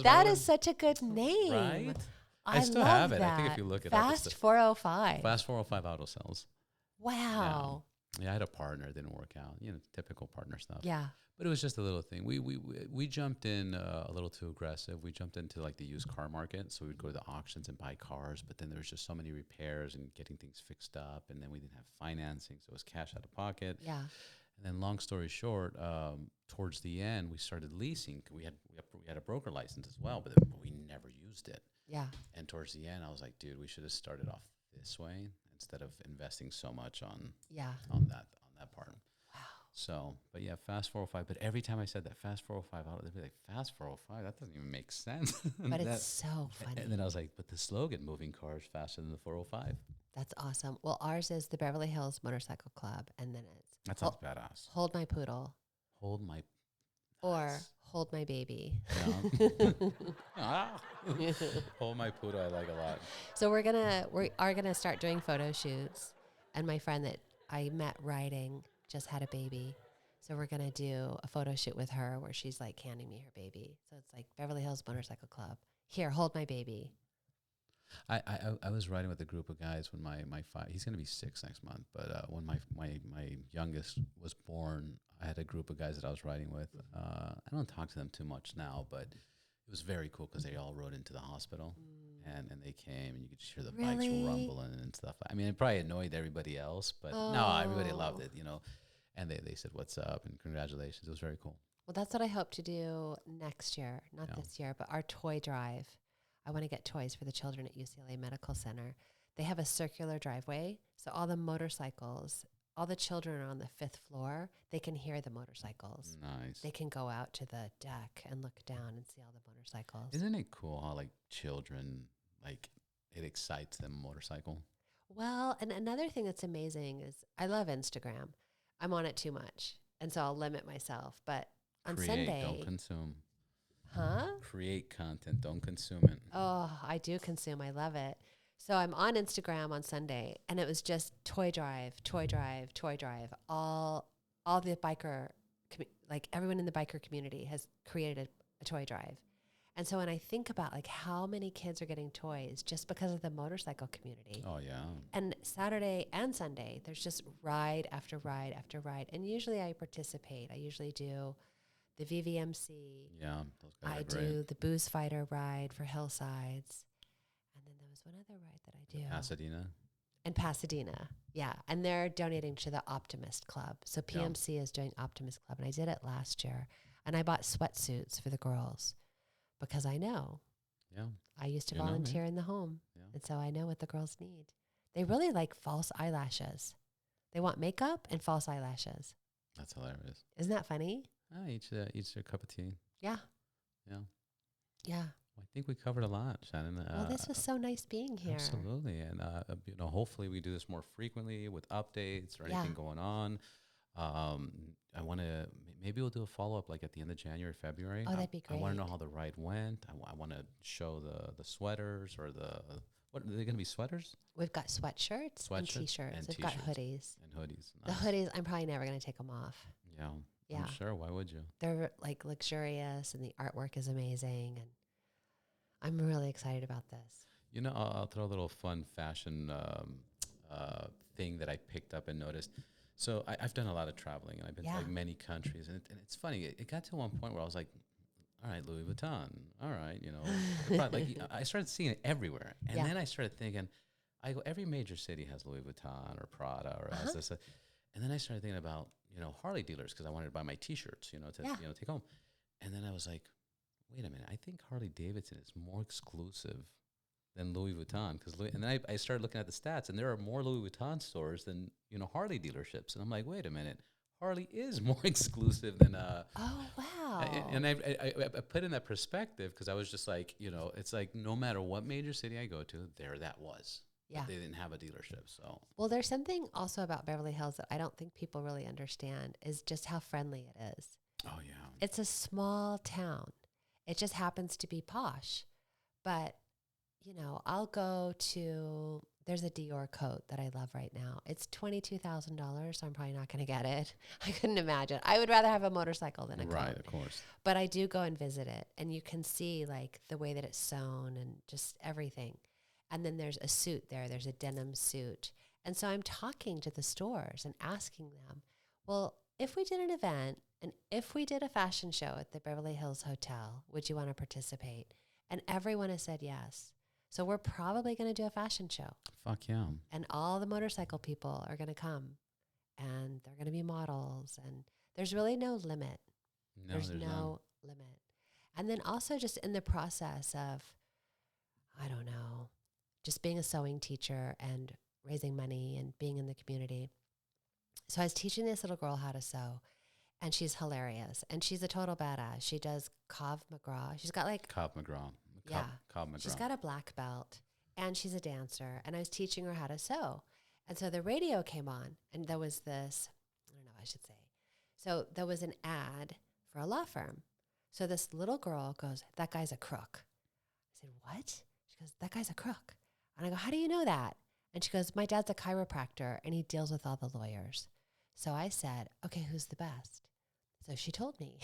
That is such a good name. Right? I still love have it. that. I think if you look it Fast up. 405. Fast 405 auto sales. Wow. Yeah, I had a partner. It didn't work out. Typical partner stuff. Yeah. But it was just a little thing. We jumped in a little too aggressive. We jumped into like the used car market. So we'd go to the auctions and buy cars. But then there was just so many repairs and getting things fixed up. And then we didn't have financing. So it was cash out of pocket. Yeah. And then long story short, towards the end, we started leasing. We had a broker license as well, but we never used it. Yeah. And towards the end, I was like, dude, we should have started off this way instead of investing so much on that part. Wow. So, but yeah, Fast 405. But every time I said that, Fast 405, they'd be like, Fast 405? That doesn't even make sense. But it's so funny. And then I was like, but the slogan, moving cars faster than the 405. That's awesome. Well, ours is the Beverly Hills Motorcycle Club. And then it's That sounds badass. Hold My Poodle. Hold my... Or Hold My Baby. Yeah. Hold My Poodle, I like a lot. So we are gonna start doing photo shoots. And my friend that I met riding just had a baby. So we're gonna do a photo shoot with her where she's like handing me her baby. So it's like Beverly Hills Motorcycle Club. Here, hold my baby. I was riding with a group of guys when my five, he's gonna be 6 next month, but when my youngest was born, I had a group of guys that I was riding with. I don't talk to them too much now, but it was very cool because they all rode into the hospital and they came, and you could just hear the bikes rumbling and stuff. I mean, it probably annoyed everybody else, but no, everybody loved it, And they said, "What's up?" and congratulations. It was very cool. Well, that's what I hope to do next year, not this year, but our toy drive. I want to get toys for the children at UCLA Medical Center. They have a circular driveway, so all the motorcycles, all the children are on the 5th floor. They can hear the motorcycles. Nice. They can go out to the deck and look down and see all the motorcycles. Isn't it cool how like children, like it excites them, motorcycle? Well, and another thing that's amazing is I love Instagram. I'm on it too much, and so I'll limit myself. But on Sunday, don't consume. Huh? Create content, don't consume it. Oh, I do consume. I love it. So I'm on Instagram on Sunday, and it was just toy drive. All the biker, like everyone in the biker community has created a toy drive. And so when I think about like how many kids are getting toys just because of the motorcycle community. Oh, yeah. And Saturday and Sunday, there's just ride after ride after ride. And usually I participate. I usually do the VVMC. Yeah, those guys I are great. do the booze fighter ride for Hillsides. And then there was one other ride that I do. Pasadena. And Pasadena. Yeah. And they're donating to the Optimist Club. So PMC is doing Optimist Club. And I did it last year. And I bought sweatsuits for the girls because I know. Yeah. I used to volunteer in the home. Yeah. And so I know what the girls need. They really like false eyelashes. They want makeup and false eyelashes. That's hilarious. Isn't that funny? Each their cup of tea. Yeah. Yeah. Yeah. Well, I think we covered a lot, Shannon. Well, this was so nice being here. Absolutely. And, hopefully we do this more frequently with updates or anything going on. I want to, maybe we'll do a follow-up like at the end of January, February. Oh, that'd be great. I want to know how the ride went. I want to show the sweaters or what are they going to be, sweaters? We've got sweatshirts and T-shirts. We've got hoodies. And hoodies. Nice. The hoodies, I'm probably never going to take them off. Yeah. Yeah. I'm sure. Why would you? They're like luxurious and the artwork is amazing. And I'm really excited about this. You know, I'll throw a little fun fashion thing that I picked up and noticed. So I've done a lot of traveling, and I've been to like many countries, and it's funny. It got to one point where I was like, "All right, Louis Vuitton. All right, you know." Like I started seeing it everywhere, and then I started thinking, I go, every major city has Louis Vuitton or Prada or has this, and then I started thinking about Harley dealers because I wanted to buy my T-shirts, to take home, and then I was like, wait a minute, I think Harley Davidson is more exclusive than Louis Vuitton, and then I started looking at the stats, and there are more Louis Vuitton stores than Harley dealerships, and I'm like, wait a minute, Harley is more exclusive than oh wow. And I put in that perspective because I was just like, it's like no matter what major city I go to, there that was. Yeah, they didn't have a dealership. So well, there's something also about Beverly Hills that I don't think people really understand is just how friendly it is. Oh yeah, it's a small town. It just happens to be posh, but I'll go to, there's a Dior coat that I love right now. It's $22,000, so I'm probably not going to get it. I couldn't imagine. I would rather have a motorcycle than a coat. Right, of course. But I do go and visit it, and you can see like the way that it's sewn and just everything. And then there's a suit there. There's a denim suit. And so I'm talking to the stores and asking them, well, if we did an event and if we did a fashion show at the Beverly Hills Hotel, would you want to participate? And everyone has said yes. So we're probably going to do a fashion show. Fuck yeah. And all the motorcycle people are going to come. And they're going to be models. And there's really no limit. No, there's no limit. And then also just in the process of, I don't know, just being a sewing teacher and raising money and being in the community. So I was teaching this little girl how to sew. And she's hilarious. And she's a total badass. She does Krav Maga. She's got like... Krav Maga. Krav Maga. She's got a black belt. And she's a dancer. And I was teaching her how to sew. And so the radio came on. And there was this... I don't know what I should say. So there was an ad for a law firm. So this little girl goes, that guy's a crook. I said, what? She goes, that guy's a crook. And I go, how do you know that? And she goes, my dad's a chiropractor. And he deals with all the lawyers. So I said, okay, who's the best? So she told me.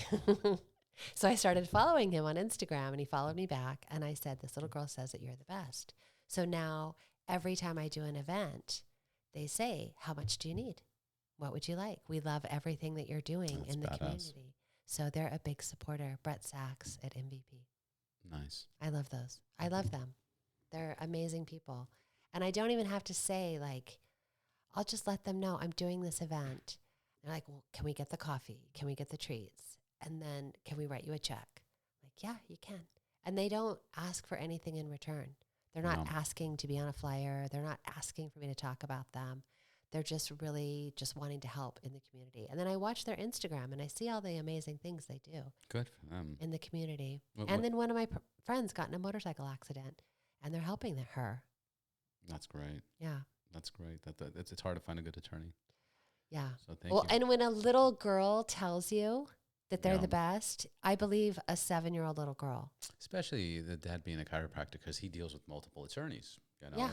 So I started following him on Instagram, and he followed me back. And I said, this little girl says that you're the best. So now every time I do an event, they say, how much do you need? What would you like? We love everything that you're doing in the community. So they're a big supporter. Brett Sachs at MVP. Nice. I love those. I love them. They're amazing people. And I don't even have to say, like, I'll just let them know I'm doing this event. They're like, well, can we get the coffee? Can we get the treats? And then can we write you a check? Like, yeah, you can. And they don't ask for anything in return. They're not asking to be on a flyer. They're not asking for me to talk about them. They're just really just wanting to help in the community. And then I watch their Instagram and I see all the amazing things they do. Good for them. In the community. Then one of my friends got in a motorcycle accident and they're helping her. That's great. Yeah. That's great. It's hard to find a good attorney. Yeah. So thank you. And when a little girl tells you that they're the best, I believe a 7-year-old little girl. Especially the dad being a chiropractor, because he deals with multiple attorneys.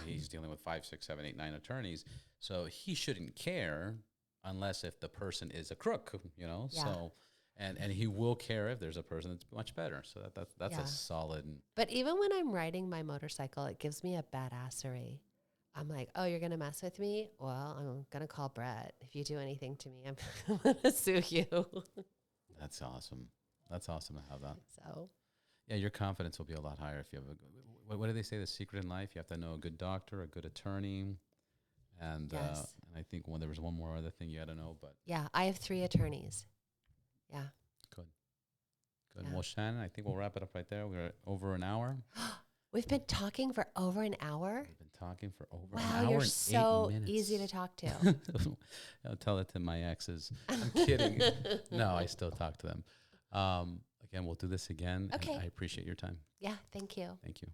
He's dealing with 5, 6, 7, 8, 9 attorneys. So he shouldn't care unless if the person is a crook, Yeah. So and he will care if there's a person that's much better. So that's a solid. But even when I'm riding my motorcycle, it gives me a badassery. I'm like, oh, you're going to mess with me? Well, I'm going to call Brett. If you do anything to me, I'm going to sue you. That's awesome. That's awesome to have that. So Yeah, your confidence will be a lot higher if you have what do they say? The secret in life, you have to know a good doctor, a good attorney, and yes. and I think there was one more other thing you had to know, but Yeah, I have 3 attorneys. Yeah. good. Good. Yeah. Well, Shannon, I think we'll wrap it up right there. We're over an hour. We've been talking for over an hour. We've been talking for over Wow, an hour you're and so 8 minutes. easy to talk to. I'll tell it to my exes. I'm kidding. No, I still talk to them. Again, we'll do this again. Okay. And I appreciate your time. Yeah, thank you. Thank you.